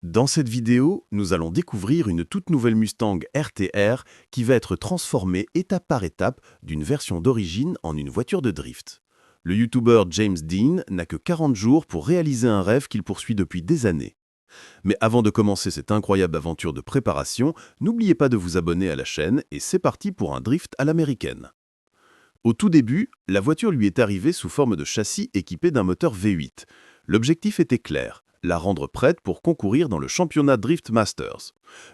Dans cette vidéo, nous allons découvrir une toute nouvelle Mustang RTR qui va être transformée étape par étape d'une version d'origine en une voiture de drift. Le youtubeur James Dean n'a que 40 jours pour réaliser un rêve qu'il poursuit depuis des années. Mais avant de commencer cette incroyable aventure de préparation, n'oubliez pas de vous abonner à la chaîne et c'est parti pour un drift à l'américaine. Au tout début, la voiture lui est arrivée sous forme de châssis équipé d'un moteur V8. L'objectif était clair, la rendre prête pour concourir dans le championnat Drift Masters.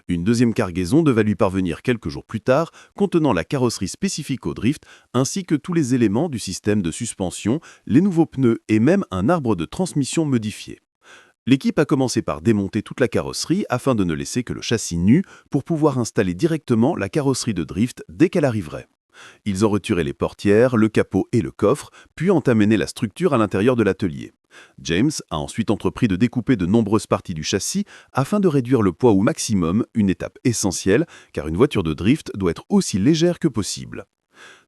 Une deuxième cargaison devait lui parvenir quelques jours plus tard, contenant la carrosserie spécifique au drift, ainsi que tous les éléments du système de suspension, les nouveaux pneus et même un arbre de transmission modifié. L'équipe a commencé par démonter toute la carrosserie afin de ne laisser que le châssis nu pour pouvoir installer directement la carrosserie de drift dès qu'elle arriverait. Ils ont retiré les portières, le capot et le coffre, puis ont amené la structure à l'intérieur de l'atelier. James a ensuite entrepris de découper de nombreuses parties du châssis afin de réduire le poids au maximum, une étape essentielle, car une voiture de drift doit être aussi légère que possible.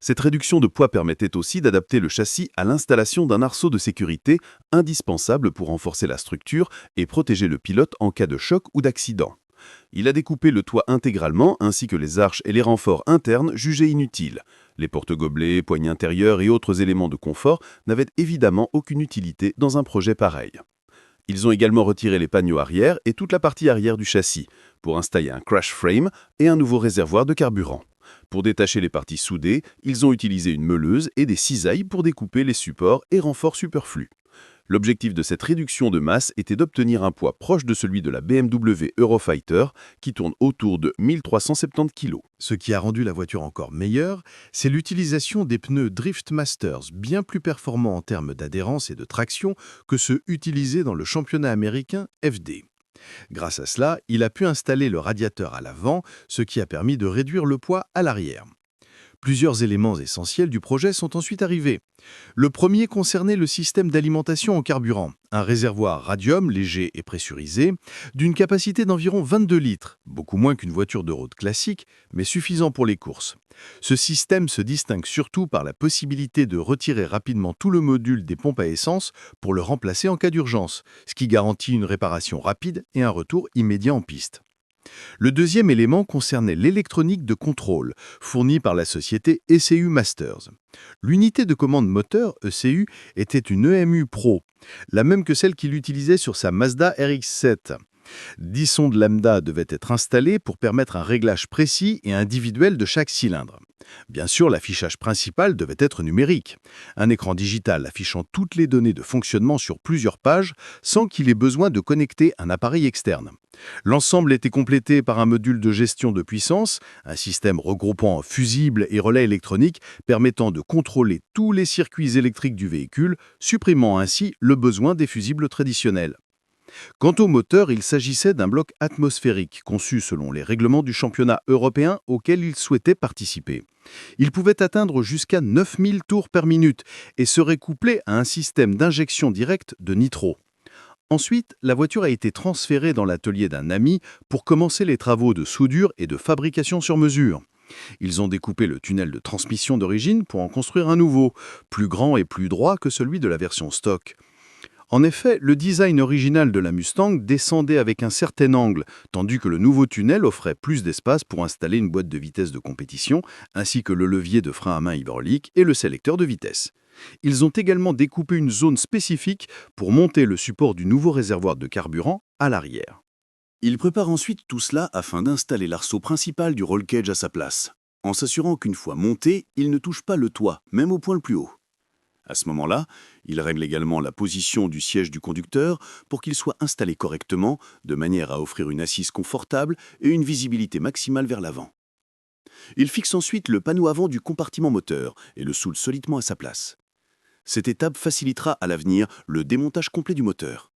Cette réduction de poids permettait aussi d'adapter le châssis à l'installation d'un arceau de sécurité indispensable pour renforcer la structure et protéger le pilote en cas de choc ou d'accident. Il a découpé le toit intégralement ainsi que les arches et les renforts internes jugés inutiles. Les porte-gobelets, poignées intérieures et autres éléments de confort n'avaient évidemment aucune utilité dans un projet pareil. Ils ont également retiré les panneaux arrière et toute la partie arrière du châssis pour installer un crash frame et un nouveau réservoir de carburant. Pour détacher les parties soudées, ils ont utilisé une meuleuse et des cisailles pour découper les supports et renforts superflus. L'objectif de cette réduction de masse était d'obtenir un poids proche de celui de la BMW Eurofighter qui tourne autour de 1370 kg. Ce qui a rendu la voiture encore meilleure, c'est l'utilisation des pneus Drift Masters, bien plus performants en termes d'adhérence et de traction que ceux utilisés dans le championnat américain FD. Grâce à cela, il a pu installer le radiateur à l'avant, ce qui a permis de réduire le poids à l'arrière. Plusieurs éléments essentiels du projet sont ensuite arrivés. Le premier concernait le système d'alimentation en carburant, un réservoir radium léger et pressurisé, d'une capacité d'environ 22 litres, beaucoup moins qu'une voiture de road classique, mais suffisant pour les courses. Ce système se distingue surtout par la possibilité de retirer rapidement tout le module des pompes à essence pour le remplacer en cas d'urgence, ce qui garantit une réparation rapide et un retour immédiat en piste. Le deuxième élément concernait l'électronique de contrôle, fournie par la société ECU Masters. L'unité de commande moteur, ECU, était une EMU Pro, la même que celle qu'il utilisait sur sa Mazda RX-7. 10 sondes lambda devaient être installées pour permettre un réglage précis et individuel de chaque cylindre. Bien sûr, l'affichage principal devait être numérique. Un écran digital affichant toutes les données de fonctionnement sur plusieurs pages sans qu'il ait besoin de connecter un appareil externe. L'ensemble était complété par un module de gestion de puissance, un système regroupant fusibles et relais électroniques permettant de contrôler tous les circuits électriques du véhicule, supprimant ainsi le besoin des fusibles traditionnels. Quant au moteur, il s'agissait d'un bloc atmosphérique conçu selon les règlements du championnat européen auquel il souhaitait participer. Il pouvait atteindre jusqu'à 9000 tours par minute et serait couplé à un système d'injection directe de nitro. Ensuite, la voiture a été transférée dans l'atelier d'un ami pour commencer les travaux de soudure et de fabrication sur mesure. Ils ont découpé le tunnel de transmission d'origine pour en construire un nouveau, plus grand et plus droit que celui de la version stock. En effet, le design original de la Mustang descendait avec un certain angle, tandis que le nouveau tunnel offrait plus d'espace pour installer une boîte de vitesse de compétition, ainsi que le levier de frein à main hydraulique et le sélecteur de vitesse. Ils ont également découpé une zone spécifique pour monter le support du nouveau réservoir de carburant à l'arrière. Il prépare ensuite tout cela afin d'installer l'arceau principal du roll cage à sa place, en s'assurant qu'une fois monté, il ne touche pas le toit, même au point le plus haut. À ce moment-là, il règle également la position du siège du conducteur pour qu'il soit installé correctement, de manière à offrir une assise confortable et une visibilité maximale vers l'avant. Il fixe ensuite le panneau avant du compartiment moteur et le soule solidement à sa place. Cette étape facilitera à l'avenir le démontage complet du moteur.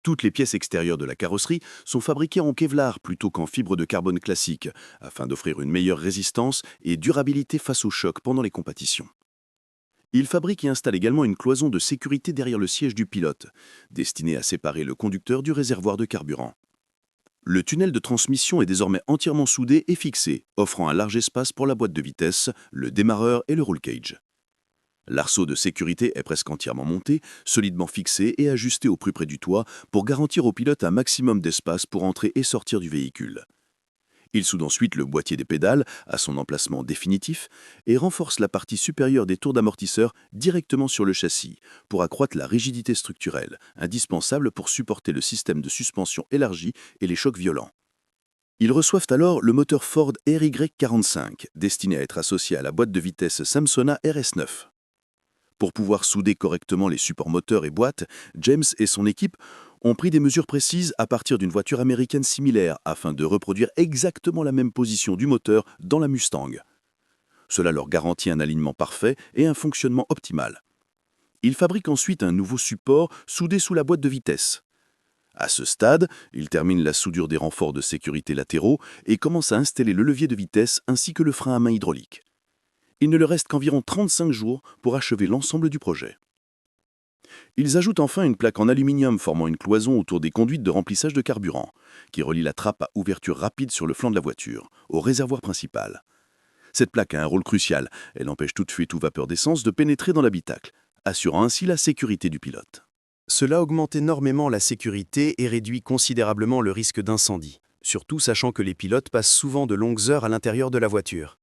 Toutes les pièces extérieures de la carrosserie sont fabriquées en Kevlar plutôt qu'en fibre de carbone classique, afin d'offrir une meilleure résistance et durabilité face aux chocs pendant les compétitions. Il fabrique et installe également une cloison de sécurité derrière le siège du pilote, destinée à séparer le conducteur du réservoir de carburant. Le tunnel de transmission est désormais entièrement soudé et fixé, offrant un large espace pour la boîte de vitesse, le démarreur et le roll cage. L'arceau de sécurité est presque entièrement monté, solidement fixé et ajusté au plus près du toit pour garantir au pilote un maximum d'espace pour entrer et sortir du véhicule. Il soude ensuite le boîtier des pédales à son emplacement définitif et renforce la partie supérieure des tours d'amortisseur directement sur le châssis pour accroître la rigidité structurelle, indispensable pour supporter le système de suspension élargi et les chocs violents. Ils reçoivent alors le moteur Ford RY45, destiné à être associé à la boîte de vitesse Samsona RS9. Pour pouvoir souder correctement les supports moteurs et boîtes, James et son équipe ont pris des mesures précises à partir d'une voiture américaine similaire afin de reproduire exactement la même position du moteur dans la Mustang. Cela leur garantit un alignement parfait et un fonctionnement optimal. Ils fabriquent ensuite un nouveau support soudé sous la boîte de vitesse. À ce stade, ils terminent la soudure des renforts de sécurité latéraux et commencent à installer le levier de vitesse ainsi que le frein à main hydraulique. Il ne leur reste qu'environ 35 jours pour achever l'ensemble du projet. Ils ajoutent enfin une plaque en aluminium formant une cloison autour des conduites de remplissage de carburant, qui relie la trappe à ouverture rapide sur le flanc de la voiture, au réservoir principal. Cette plaque a un rôle crucial, elle empêche toute fuite ou vapeur d'essence de pénétrer dans l'habitacle, assurant ainsi la sécurité du pilote. Cela augmente énormément la sécurité et réduit considérablement le risque d'incendie, surtout sachant que les pilotes passent souvent de longues heures à l'intérieur de la voiture.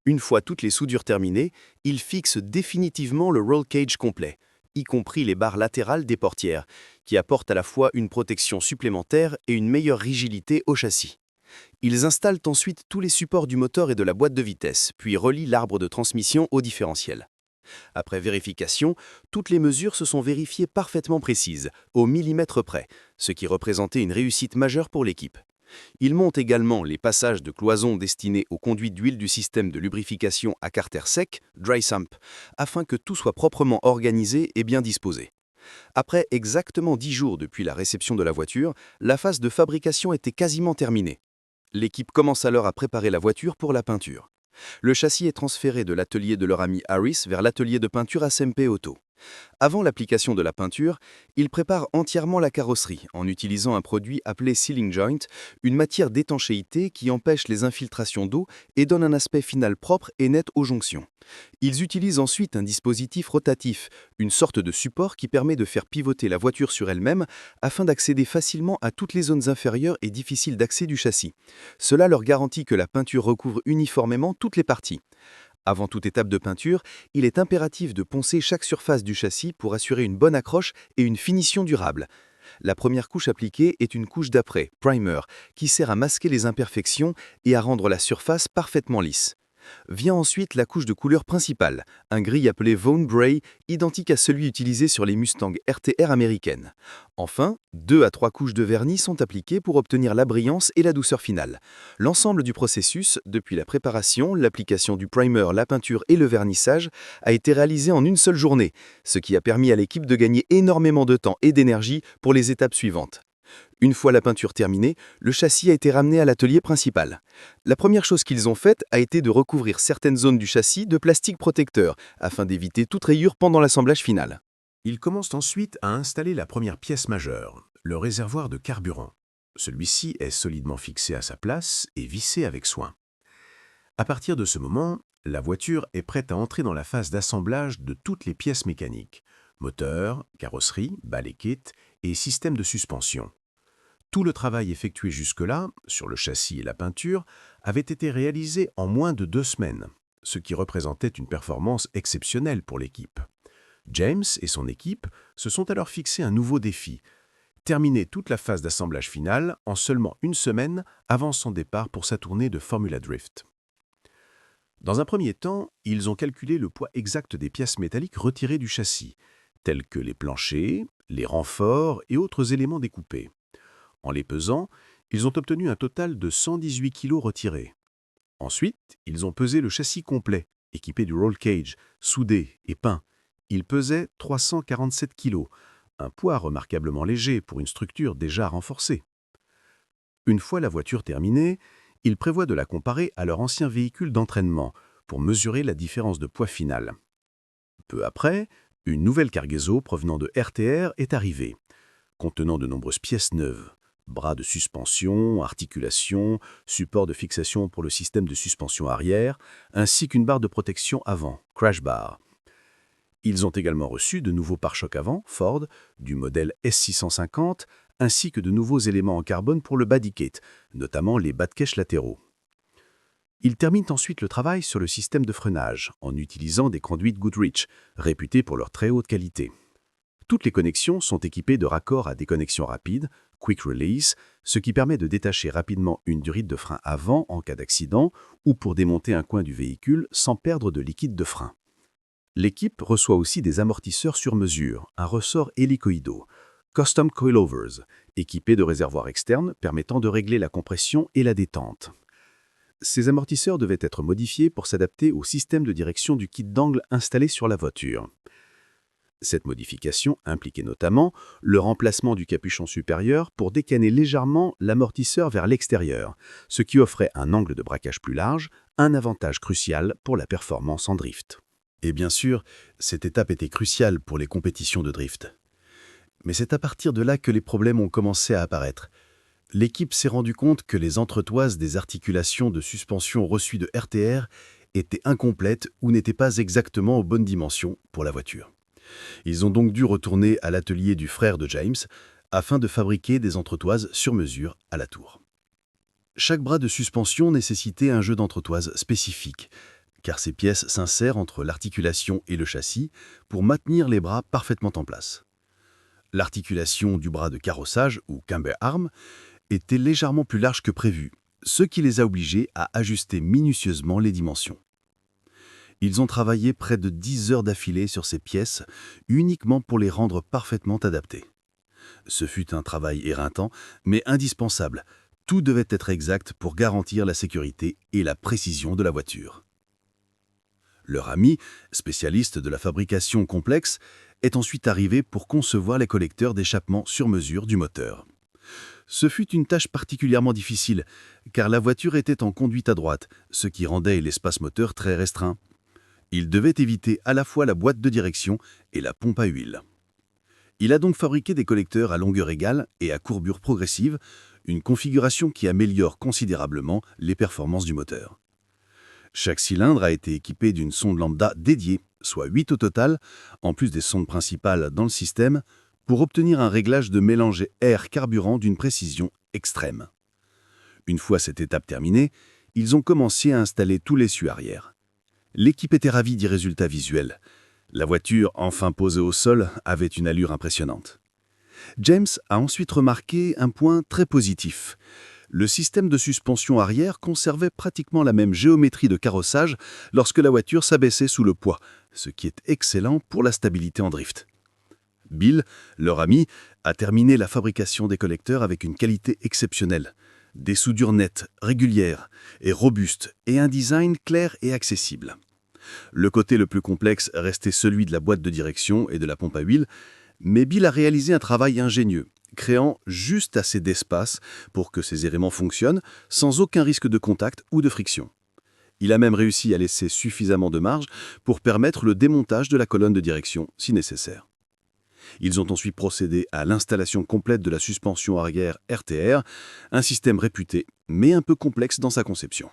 Une fois toutes les soudures terminées, ils fixent définitivement le roll cage complet, y compris les barres latérales des portières, qui apportent à la fois une protection supplémentaire et une meilleure rigidité au châssis. Ils installent ensuite tous les supports du moteur et de la boîte de vitesse, puis relient l'arbre de transmission au différentiel. Après vérification, toutes les mesures se sont vérifiées parfaitement précises, au millimètre près, ce qui représentait une réussite majeure pour l'équipe. Ils montent également les passages de cloisons destinés aux conduits d'huile du système de lubrification à carter sec, dry sump, afin que tout soit proprement organisé et bien disposé. Après exactement 10 jours depuis la réception de la voiture, la phase de fabrication était quasiment terminée. L'équipe commence alors à préparer la voiture pour la peinture. Le châssis est transféré de l'atelier de leur ami Harris vers l'atelier de peinture SMP Auto. Avant l'application de la peinture, ils préparent entièrement la carrosserie en utilisant un produit appelé Sealing Joint, une matière d'étanchéité qui empêche les infiltrations d'eau et donne un aspect final propre et net aux jonctions. Ils utilisent ensuite un dispositif rotatif, une sorte de support qui permet de faire pivoter la voiture sur elle-même afin d'accéder facilement à toutes les zones inférieures et difficiles d'accès du châssis. Cela leur garantit que la peinture recouvre uniformément toutes les parties. Avant toute étape de peinture, il est impératif de poncer chaque surface du châssis pour assurer une bonne accroche et une finition durable. La première couche appliquée est une couche d'après, primer, qui sert à masquer les imperfections et à rendre la surface parfaitement lisse. Vient ensuite la couche de couleur principale, un gris appelé Vaughn Bray, identique à celui utilisé sur les Mustang RTR américaines. Enfin, 2 à 3 couches de vernis sont appliquées pour obtenir la brillance et la douceur finale. L'ensemble du processus, depuis la préparation, l'application du primer, la peinture et le vernissage, a été réalisé en une seule journée, ce qui a permis à l'équipe de gagner énormément de temps et d'énergie pour les étapes suivantes. Une fois la peinture terminée, le châssis a été ramené à l'atelier principal. La première chose qu'ils ont faite a été de recouvrir certaines zones du châssis de plastique protecteur, afin d'éviter toute rayure pendant l'assemblage final. Ils commencent ensuite à installer la première pièce majeure, le réservoir de carburant. Celui-ci est solidement fixé à sa place et vissé avec soin. À partir de ce moment, la voiture est prête à entrer dans la phase d'assemblage de toutes les pièces mécaniques, moteur, carrosserie, balai kit et système de suspension. Tout le travail effectué jusque-là, sur le châssis et la peinture, avait été réalisé en moins de 2 semaines, ce qui représentait une performance exceptionnelle pour l'équipe. James et son équipe se sont alors fixé un nouveau défi, terminer toute la phase d'assemblage finale en seulement 1 semaine avant son départ pour sa tournée de Formula Drift. Dans un premier temps, ils ont calculé le poids exact des pièces métalliques retirées du châssis, tels que les planchers, les renforts et autres éléments découpés. En les pesant, ils ont obtenu un total de 118 kg retirés. Ensuite, ils ont pesé le châssis complet, équipé du roll cage, soudé et peint. Il pesait 347 kg, un poids remarquablement léger pour une structure déjà renforcée. Une fois la voiture terminée, ils prévoient de la comparer à leur ancien véhicule d'entraînement pour mesurer la différence de poids final. Peu après, une nouvelle cargaison provenant de RTR est arrivée, contenant de nombreuses pièces neuves. Bras de suspension, articulations, support de fixation pour le système de suspension arrière, ainsi qu'une barre de protection avant, crash bar. Ils ont également reçu de nouveaux pare-chocs avant, Ford, du modèle S650, ainsi que de nouveaux éléments en carbone pour le body-kit, notamment les bas de cache latéraux. Ils terminent ensuite le travail sur le système de freinage, en utilisant des conduites Goodrich, réputées pour leur très haute qualité. Toutes les connexions sont équipées de raccords à déconnexion rapide, Quick Release, ce qui permet de détacher rapidement une durite de frein avant en cas d'accident ou pour démonter un coin du véhicule sans perdre de liquide de frein. L'équipe reçoit aussi des amortisseurs sur mesure, un ressort hélicoïdaux, Custom Coilovers, équipés de réservoirs externes permettant de régler la compression et la détente. Ces amortisseurs devaient être modifiés pour s'adapter au système de direction du kit d'angle installé sur la voiture. Cette modification impliquait notamment le remplacement du capuchon supérieur pour décaner légèrement l'amortisseur vers l'extérieur, ce qui offrait un angle de braquage plus large, un avantage crucial pour la performance en drift. Et bien sûr, cette étape était cruciale pour les compétitions de drift. Mais c'est à partir de là que les problèmes ont commencé à apparaître. L'équipe s'est rendue compte que les entretoises des articulations de suspension reçues de RTR étaient incomplètes ou n'étaient pas exactement aux bonnes dimensions pour la voiture. Ils ont donc dû retourner à l'atelier du frère de James afin de fabriquer des entretoises sur mesure à la tour. Chaque bras de suspension nécessitait un jeu d'entretoises spécifique, car ces pièces s'insèrent entre l'articulation et le châssis pour maintenir les bras parfaitement en place. L'articulation du bras de carrossage, ou camber arm, était légèrement plus large que prévu, ce qui les a obligés à ajuster minutieusement les dimensions. Ils ont travaillé près de 10 heures d'affilée sur ces pièces, uniquement pour les rendre parfaitement adaptées. Ce fut un travail éreintant, mais indispensable. Tout devait être exact pour garantir la sécurité et la précision de la voiture. Leur ami, spécialiste de la fabrication complexe, est ensuite arrivé pour concevoir les collecteurs d'échappement sur mesure du moteur. Ce fut une tâche particulièrement difficile, car la voiture était en conduite à droite, ce qui rendait l'espace moteur très restreint. Il devait éviter à la fois la boîte de direction et la pompe à huile. Il a donc fabriqué des collecteurs à longueur égale et à courbure progressive, une configuration qui améliore considérablement les performances du moteur. Chaque cylindre a été équipé d'une sonde lambda dédiée, soit 8 au total, en plus des sondes principales dans le système, pour obtenir un réglage de mélange air-carburant d'une précision extrême. Une fois cette étape terminée, ils ont commencé à installer tout l'essieu arrière. L'équipe était ravie du résultat visuel. La voiture, enfin posée au sol, avait une allure impressionnante. James a ensuite remarqué un point très positif. Le système de suspension arrière conservait pratiquement la même géométrie de carrossage lorsque la voiture s'abaissait sous le poids, ce qui est excellent pour la stabilité en drift. Bill, leur ami, a terminé la fabrication des collecteurs avec une qualité exceptionnelle. Des soudures nettes, régulières et robustes, et un design clair et accessible. Le côté le plus complexe restait celui de la boîte de direction et de la pompe à huile, mais Bill a réalisé un travail ingénieux, créant juste assez d'espace pour que ces éléments fonctionnent sans aucun risque de contact ou de friction. Il a même réussi à laisser suffisamment de marge pour permettre le démontage de la colonne de direction si nécessaire. Ils ont ensuite procédé à l'installation complète de la suspension arrière RTR, un système réputé, mais un peu complexe dans sa conception.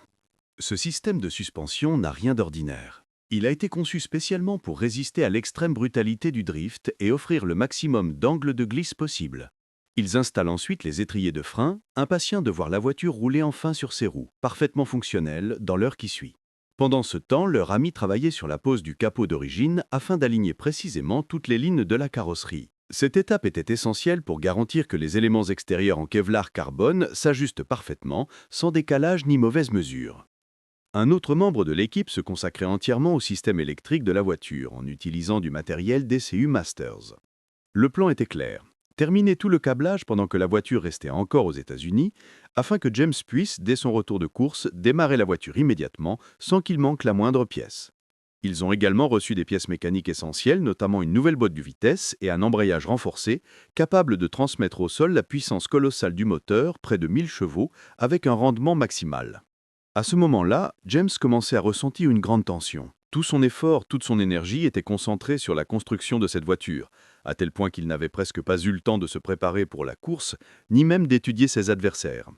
Ce système de suspension n'a rien d'ordinaire. Il a été conçu spécialement pour résister à l'extrême brutalité du drift et offrir le maximum d'angle de glisse possible. Ils installent ensuite les étriers de frein, impatients de voir la voiture rouler enfin sur ses roues, parfaitement fonctionnelles dans l'heure qui suit. Pendant ce temps, leur ami travaillait sur la pose du capot d'origine afin d'aligner précisément toutes les lignes de la carrosserie. Cette étape était essentielle pour garantir que les éléments extérieurs en Kevlar carbone s'ajustent parfaitement, sans décalage ni mauvaise mesure. Un autre membre de l'équipe se consacrait entièrement au système électrique de la voiture, en utilisant du matériel DCU Masters. Le plan était clair. Terminer tout le câblage pendant que la voiture restait encore aux États-Unis, afin que James puisse, dès son retour de course, démarrer la voiture immédiatement, sans qu'il manque la moindre pièce. Ils ont également reçu des pièces mécaniques essentielles, notamment une nouvelle boîte de vitesse et un embrayage renforcé, capable de transmettre au sol la puissance colossale du moteur, près de 1000 chevaux, avec un rendement maximal. À ce moment-là, James commençait à ressentir une grande tension. Tout son effort, toute son énergie était concentrée sur la construction de cette voiture, à tel point qu'il n'avait presque pas eu le temps de se préparer pour la course, ni même d'étudier ses adversaires.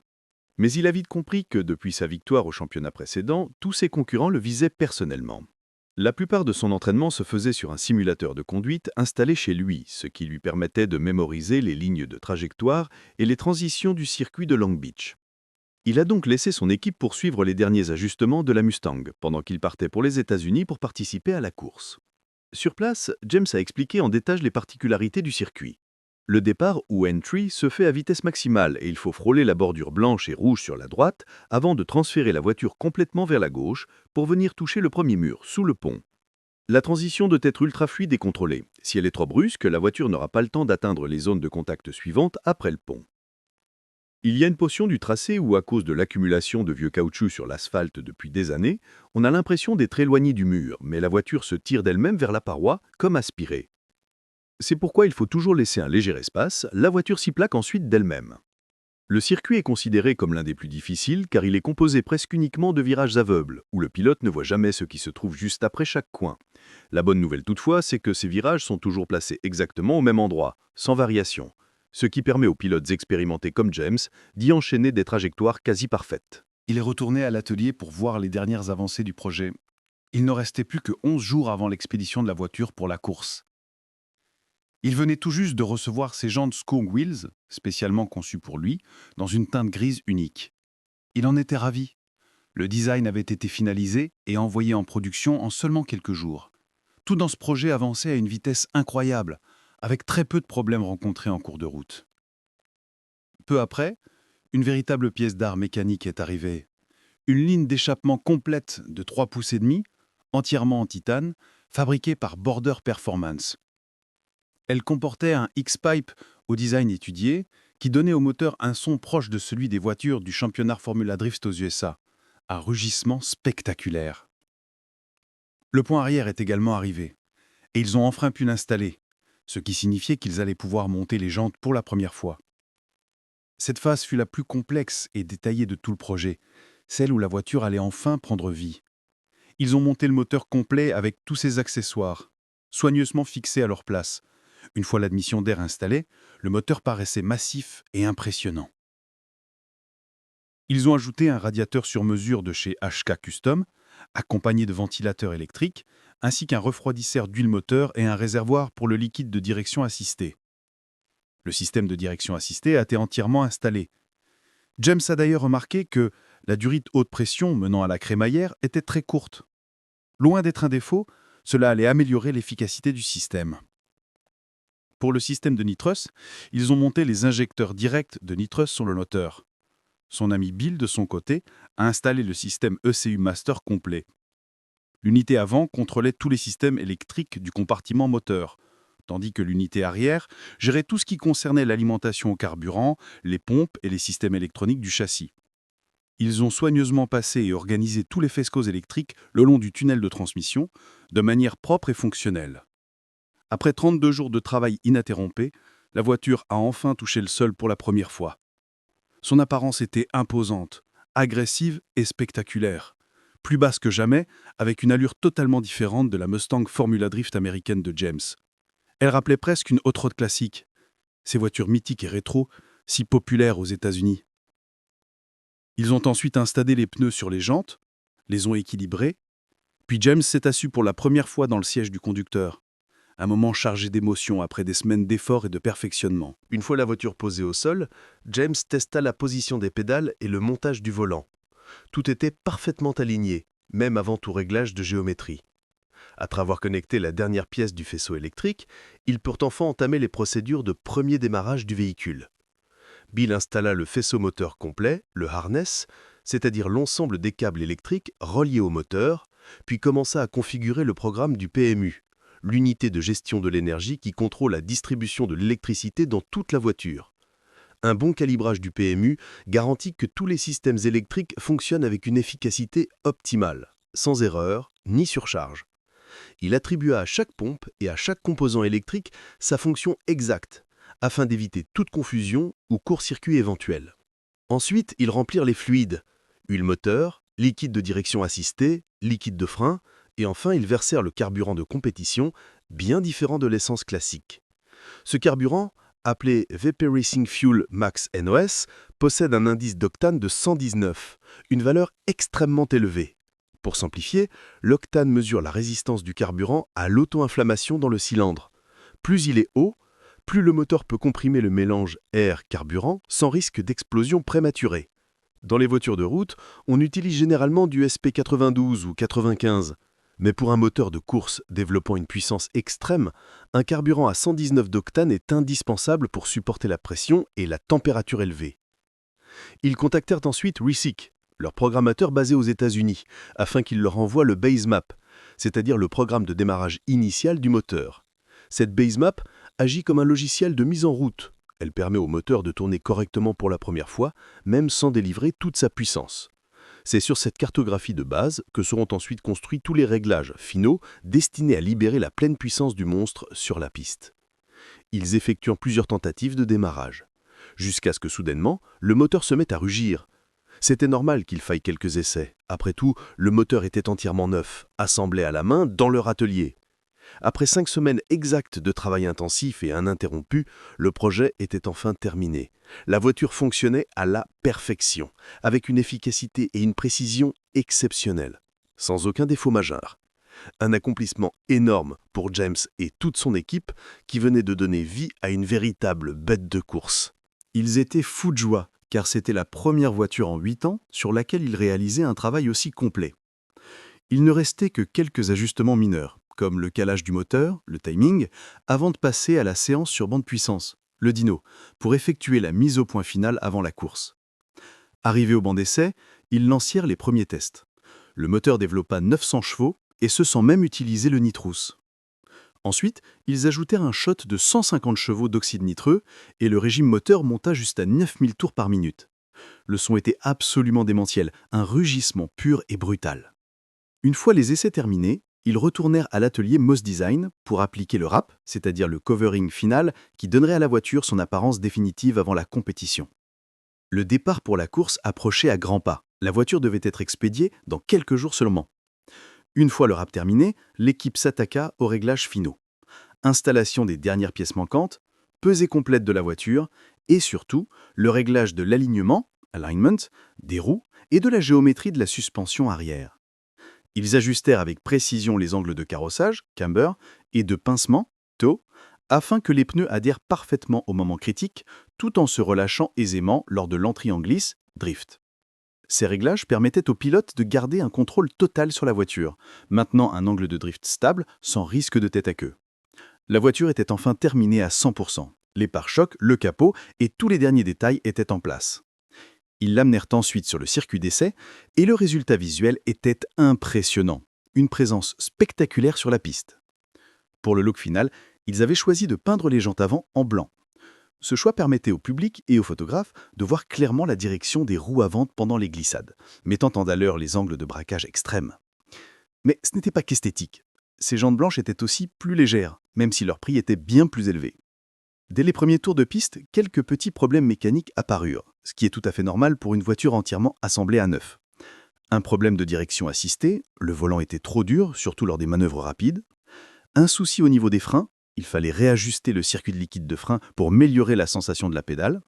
Mais il a vite compris que, depuis sa victoire au championnat précédent, tous ses concurrents le visaient personnellement. La plupart de son entraînement se faisait sur un simulateur de conduite installé chez lui, ce qui lui permettait de mémoriser les lignes de trajectoire et les transitions du circuit de Long Beach. Il a donc laissé son équipe poursuivre les derniers ajustements de la Mustang, pendant qu'il partait pour les États-Unis pour participer à la course. Sur place, James a expliqué en détail les particularités du circuit. Le départ, ou entry, se fait à vitesse maximale et il faut frôler la bordure blanche et rouge sur la droite avant de transférer la voiture complètement vers la gauche pour venir toucher le premier mur, sous le pont. La transition doit être ultra fluide et contrôlée. Si elle est trop brusque, la voiture n'aura pas le temps d'atteindre les zones de contact suivantes après le pont. Il y a une portion du tracé où, à cause de l'accumulation de vieux caoutchouc sur l'asphalte depuis des années, on a l'impression d'être éloigné du mur, mais la voiture se tire d'elle-même vers la paroi, comme aspirée. C'est pourquoi il faut toujours laisser un léger espace, la voiture s'y plaque ensuite d'elle-même. Le circuit est considéré comme l'un des plus difficiles car il est composé presque uniquement de virages aveugles, où le pilote ne voit jamais ce qui se trouve juste après chaque coin. La bonne nouvelle toutefois, c'est que ces virages sont toujours placés exactement au même endroit, sans variation, ce qui permet aux pilotes expérimentés comme James d'y enchaîner des trajectoires quasi parfaites. Il est retourné à l'atelier pour voir les dernières avancées du projet. Il ne restait plus que 11 jours avant l'expédition de la voiture pour la course. Il venait tout juste de recevoir ses jantes Skunk Wheels, spécialement conçues pour lui, dans une teinte grise unique. Il en était ravi. Le design avait été finalisé et envoyé en production en seulement quelques jours. Tout dans ce projet avançait à une vitesse incroyable, avec très peu de problèmes rencontrés en cours de route. Peu après, une véritable pièce d'art mécanique est arrivée. Une ligne d'échappement complète de 3,5 pouces, entièrement en titane, fabriquée par Border Performance. Elle comportait un X-Pipe au design étudié qui donnait au moteur un son proche de celui des voitures du championnat Formula Drift aux USA, un rugissement spectaculaire. Le pont arrière est également arrivé, et ils ont enfin pu l'installer, ce qui signifiait qu'ils allaient pouvoir monter les jantes pour la première fois. Cette phase fut la plus complexe et détaillée de tout le projet, celle où la voiture allait enfin prendre vie. Ils ont monté le moteur complet avec tous ses accessoires, soigneusement fixés à leur place. Une fois l'admission d'air installée, le moteur paraissait massif et impressionnant. Ils ont ajouté un radiateur sur mesure de chez HK Custom, accompagné de ventilateurs électriques, ainsi qu'un refroidisseur d'huile moteur et un réservoir pour le liquide de direction assistée. Le système de direction assistée a été entièrement installé. James a d'ailleurs remarqué que la durite haute pression menant à la crémaillère était très courte. Loin d'être un défaut, cela allait améliorer l'efficacité du système. Pour le système de nitrous, ils ont monté les injecteurs directs de nitrous sur le moteur. Son ami Bill, de son côté, a installé le système ECU Master complet. L'unité avant contrôlait tous les systèmes électriques du compartiment moteur, tandis que l'unité arrière gérait tout ce qui concernait l'alimentation au carburant, les pompes et les systèmes électroniques du châssis. Ils ont soigneusement passé et organisé tous les fescos électriques le long du tunnel de transmission, de manière propre et fonctionnelle. Après 32 jours de travail ininterrompu, la voiture a enfin touché le sol pour la première fois. Son apparence était imposante, agressive et spectaculaire, plus basse que jamais, avec une allure totalement différente de la Mustang Formula Drift américaine de James. Elle rappelait presque une hot rod classique, ces voitures mythiques et rétro, si populaires aux États-Unis. Ils ont ensuite installé les pneus sur les jantes, les ont équilibrés, puis James s'est assis pour la première fois dans le siège du conducteur. Un moment chargé d'émotion après des semaines d'efforts et de perfectionnement. Une fois la voiture posée au sol, James testa la position des pédales et le montage du volant. Tout était parfaitement aligné, même avant tout réglage de géométrie. Après avoir connecté la dernière pièce du faisceau électrique, ils purent enfin entamer les procédures de premier démarrage du véhicule. Bill installa le faisceau moteur complet, le harness, c'est-à-dire l'ensemble des câbles électriques reliés au moteur, puis commença à configurer le programme du PMU, l'unité de gestion de l'énergie qui contrôle la distribution de l'électricité dans toute la voiture. Un bon calibrage du PMU garantit que tous les systèmes électriques fonctionnent avec une efficacité optimale, sans erreur ni surcharge. Il attribua à chaque pompe et à chaque composant électrique sa fonction exacte, afin d'éviter toute confusion ou court-circuit éventuel. Ensuite, ils remplirent les fluides, huile moteur, liquide de direction assistée, liquide de frein, et enfin ils versèrent le carburant de compétition, bien différent de l'essence classique. Ce carburant, appelé Vaporizing Fuel Max NOS, possède un indice d'octane de 119, une valeur extrêmement élevée. Pour simplifier, l'octane mesure la résistance du carburant à l'auto-inflammation dans le cylindre. Plus il est haut, plus le moteur peut comprimer le mélange air-carburant sans risque d'explosion prématurée. Dans les voitures de route, on utilise généralement du SP92 ou 95. Mais pour un moteur de course développant une puissance extrême, un carburant à 119 d'octane est indispensable pour supporter la pression et la température élevée. Ils contactèrent ensuite Reseek, leur programmateur basé aux États-Unis, afin qu'il leur envoie le basemap, c'est-à-dire le programme de démarrage initial du moteur. Cette basemap agit comme un logiciel de mise en route. Elle permet au moteur de tourner correctement pour la première fois, même sans délivrer toute sa puissance. C'est sur cette cartographie de base que seront ensuite construits tous les réglages finaux destinés à libérer la pleine puissance du monstre sur la piste. Ils effectuent plusieurs tentatives de démarrage, jusqu'à ce que soudainement, le moteur se mette à rugir. C'était normal qu'il faille quelques essais. Après tout, le moteur était entièrement neuf, assemblé à la main dans leur atelier. Après 5 semaines exactes de travail intensif et ininterrompu, le projet était enfin terminé. La voiture fonctionnait à la perfection, avec une efficacité et une précision exceptionnelles, sans aucun défaut majeur. Un accomplissement énorme pour James et toute son équipe qui venait de donner vie à une véritable bête de course. Ils étaient fous de joie, car c'était la première voiture en 8 ans sur laquelle ils réalisaient un travail aussi complet. Il ne restait que quelques ajustements mineurs, comme le calage du moteur, le timing, avant de passer à la séance sur bande puissance, le dyno, pour effectuer la mise au point finale avant la course. Arrivés au banc d'essai, ils lancèrent les premiers tests. Le moteur développa 900 chevaux, et ce sans même utiliser le nitrous. Ensuite, ils ajoutèrent un shot de 150 chevaux d'oxyde nitreux et le régime moteur monta jusqu'à 9000 tours par minute. Le son était absolument démentiel, un rugissement pur et brutal. Une fois les essais terminés, ils retournèrent à l'atelier Moss Design pour appliquer le wrap, c'est-à-dire le covering final qui donnerait à la voiture son apparence définitive avant la compétition. Le départ pour la course approchait à grands pas. La voiture devait être expédiée dans quelques jours seulement. Une fois le wrap terminé, l'équipe s'attaqua aux réglages finaux. Installation des dernières pièces manquantes, pesée complète de la voiture et surtout le réglage de l'alignement, alignment, des roues et de la géométrie de la suspension arrière. Ils ajustèrent avec précision les angles de carrossage, camber, et de pincement, toe, afin que les pneus adhèrent parfaitement au moment critique tout en se relâchant aisément lors de l'entrée en glisse, drift. Ces réglages permettaient au pilote de garder un contrôle total sur la voiture, maintenant un angle de drift stable sans risque de tête à queue. La voiture était enfin terminée à 100%. Les pare-chocs, le capot et tous les derniers détails étaient en place. Ils l'amenèrent ensuite sur le circuit d'essai et le résultat visuel était impressionnant. Une présence spectaculaire sur la piste. Pour le look final, ils avaient choisi de peindre les jantes avant en blanc. Ce choix permettait au public et aux photographes de voir clairement la direction des roues avant pendant les glissades, mettant en valeur les angles de braquage extrêmes. Mais ce n'était pas qu'esthétique. Ces jantes blanches étaient aussi plus légères, même si leur prix était bien plus élevé. Dès les premiers tours de piste, quelques petits problèmes mécaniques apparurent, ce qui est tout à fait normal pour une voiture entièrement assemblée à neuf. Un problème de direction assistée, le volant était trop dur, surtout lors des manœuvres rapides. Un souci au niveau des freins, il fallait réajuster le circuit de liquide de frein pour améliorer la sensation de la pédale.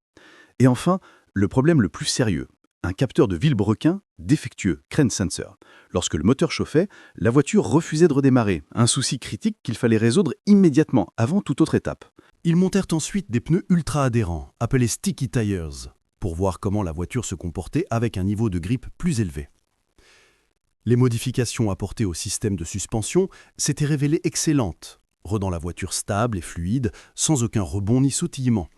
Et enfin, le problème le plus sérieux, un capteur de vilebrequin défectueux, crane sensor. Lorsque le moteur chauffait, la voiture refusait de redémarrer, un souci critique qu'il fallait résoudre immédiatement, avant toute autre étape. Ils montèrent ensuite des pneus ultra adhérents, appelés Sticky Tires, pour voir comment la voiture se comportait avec un niveau de grippe plus élevé. Les modifications apportées au système de suspension s'étaient révélées excellentes, rendant la voiture stable et fluide, sans aucun rebond ni sautillement.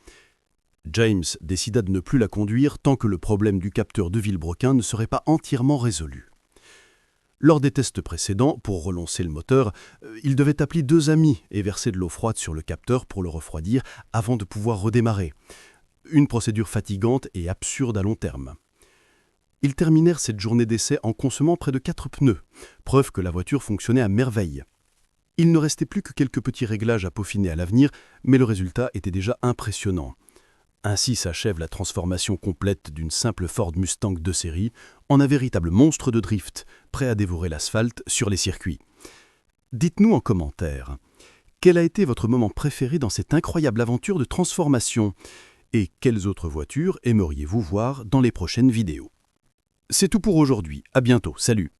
James décida de ne plus la conduire tant que le problème du capteur de vilebrequin ne serait pas entièrement résolu. Lors des tests précédents, pour relancer le moteur, il devait appeler 2 amis et verser de l'eau froide sur le capteur pour le refroidir avant de pouvoir redémarrer. Une procédure fatigante et absurde à long terme. Ils terminèrent cette journée d'essai en consommant près de 4 pneus, preuve que la voiture fonctionnait à merveille. Il ne restait plus que quelques petits réglages à peaufiner à l'avenir, mais le résultat était déjà impressionnant. Ainsi s'achève la transformation complète d'une simple Ford Mustang de série en un véritable monstre de drift, prêt à dévorer l'asphalte sur les circuits. Dites-nous en commentaire, quel a été votre moment préféré dans cette incroyable aventure de transformation? Et quelles autres voitures aimeriez-vous voir dans les prochaines vidéos? C'est tout pour aujourd'hui, à bientôt, salut!